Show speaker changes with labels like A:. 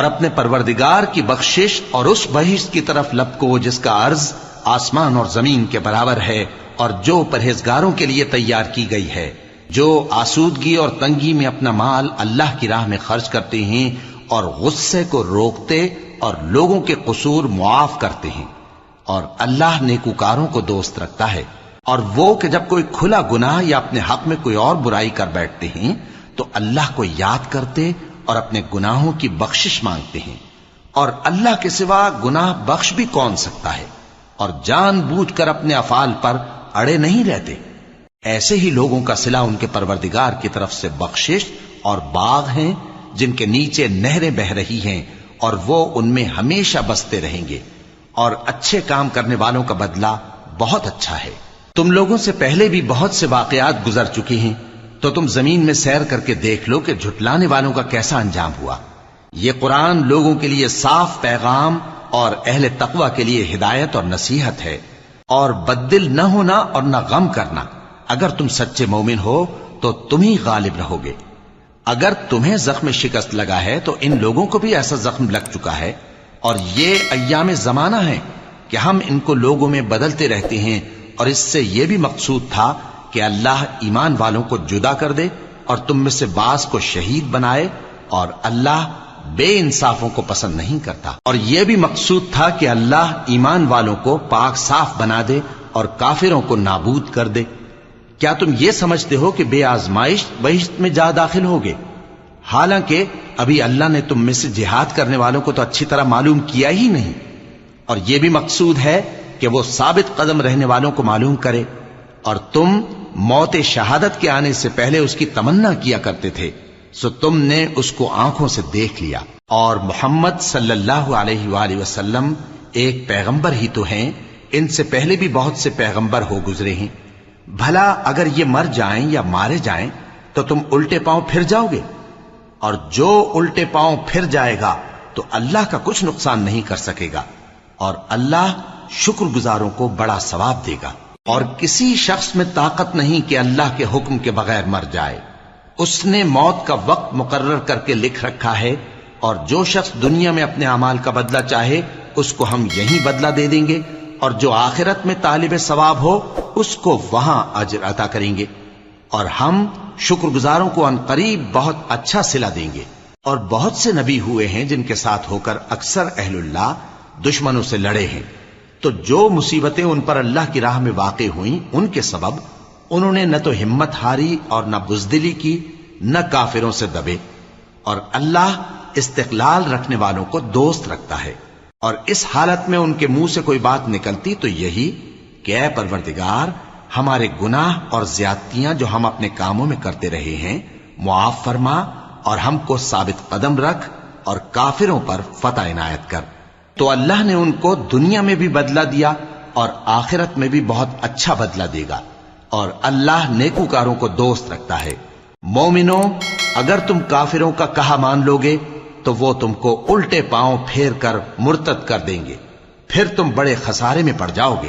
A: اور اپنے پروردگار کی بخشش اور اس بہشت کی طرف لپکو جس کا عرض آسمان اور زمین کے برابر ہے اور جو پرہیزگاروں کے لیے تیار کی گئی ہے، جو آسودگی اور تنگی میں اپنا مال اللہ کی راہ میں خرچ کرتے ہیں اور غصے کو روکتے اور لوگوں کے قصور معاف کرتے ہیں، اور اللہ نیکوکاروں کو دوست رکھتا ہے۔ اور وہ کہ جب کوئی کھلا گناہ یا اپنے حق میں کوئی اور برائی کر بیٹھتے ہیں تو اللہ کو یاد کرتے اور اپنے گناہوں کی بخشش مانگتے ہیں، اور اللہ کے سوا گناہ بخش بھی کون سکتا ہے، اور جان بوجھ کر اپنے افعال پر اڑے نہیں رہتے۔ ایسے ہی لوگوں کا صلہ ان کے پروردگار کی طرف سے بخشش اور باغ ہیں جن کے نیچے نہریں بہ رہی ہیں، اور وہ ان میں ہمیشہ بستے رہیں گے، اور اچھے کام کرنے والوں کا بدلہ بہت اچھا ہے۔ تم لوگوں سے پہلے بھی بہت سے واقعات گزر چکے ہیں، تو تم زمین میں سیر کر کے دیکھ لو کہ جھٹلانے والوں کا کیسا انجام ہوا۔ یہ قرآن لوگوں کے لیے صاف پیغام اور اہل تقوی کے لیے ہدایت اور نصیحت ہے، اور بددل نہ ہونا اور نہ غم کرنا۔ اگر تم سچے مومن ہو تو تم ہی غالب رہو گے۔ اگر تمہیں زخم شکست لگا ہے تو ان لوگوں کو بھی ایسا زخم لگ چکا ہے، اور یہ ایام زمانہ ہے کہ ہم ان کو لوگوں میں بدلتے رہتے ہیں، اور اس سے یہ بھی مقصود تھا کہ اللہ ایمان والوں کو جدا کر دے اور تم میں سے بعض کو شہید بنائے، اور اللہ بے انصافوں کو پسند نہیں کرتا۔ اور یہ بھی مقصود تھا کہ اللہ ایمان والوں کو پاک صاف بنا دے اور کافروں کو نابود کر دے۔ کیا تم یہ سمجھتے ہو کہ بے آزمائش بہشت میں جا داخل ہوگے؟ حالانکہ ابھی اللہ نے تم میں سے جہاد کرنے والوں کو تو اچھی طرح معلوم کیا ہی نہیں، اور یہ بھی مقصود ہے کہ وہ ثابت قدم رہنے والوں کو معلوم کرے، اور تم موت شہادت کے آنے سے پہلے اس کی تمنا کیا کرتے تھے، سو تم نے اس کو آنکھوں سے دیکھ لیا۔ اور محمد صلی اللہ علیہ وآلہ وسلم ایک پیغمبر ہی تو ہیں، ان سے پہلے بھی بہت سے پیغمبر ہو گزرے ہیں۔ بھلا اگر یہ مر جائیں یا مارے جائیں تو تم الٹے پاؤں پھر جاؤ گے؟ اور جو الٹے پاؤں پھر جائے گا تو اللہ کا کچھ نقصان نہیں کر سکے گا، اور اللہ شکر گزاروں کو بڑا ثواب دے گا۔ اور کسی شخص میں طاقت نہیں کہ اللہ کے حکم کے بغیر مر جائے، اس نے موت کا وقت مقرر کر کے لکھ رکھا ہے، اور جو شخص دنیا میں اپنے اعمال کا بدلہ چاہے اس کو ہم یہی بدلہ دے دیں گے، اور جو آخرت میں طالب ثواب ہو اس کو وہاں اجر عطا کریں گے، اور ہم شکر گزاروں کو عنقریب بہت اچھا صلہ دیں گے۔ اور بہت سے نبی ہوئے ہیں جن کے ساتھ ہو کر اکثر اہل اللہ دشمنوں سے لڑے ہیں، تو جو مصیبتیں ان پر اللہ کی راہ میں واقع ہوئیں ان کے سبب انہوں نے نہ تو ہمت ہاری اور نہ بزدلی کی، نہ کافروں سے دبے، اور اللہ استقلال رکھنے والوں کو دوست رکھتا ہے۔ اور اس حالت میں ان کے منہ سے کوئی بات نکلتی تو یہی کہ اے پروردگار، ہمارے گناہ اور زیادتیاں جو ہم اپنے کاموں میں کرتے رہے ہیں معاف فرما، اور ہم کو ثابت قدم رکھ اور کافروں پر فتح عنایت کر۔ تو اللہ نے ان کو دنیا میں بھی بدلہ دیا اور آخرت میں بھی بہت اچھا بدلہ دے گا، اور اللہ نیکوکاروں کو دوست رکھتا ہے۔ مومنوں، اگر تم کافروں کا کہا مان لوگے تو وہ تم کو الٹے پاؤں پھیر کر مرتد کر دیں گے، پھر تم بڑے خسارے میں پڑ جاؤ گے۔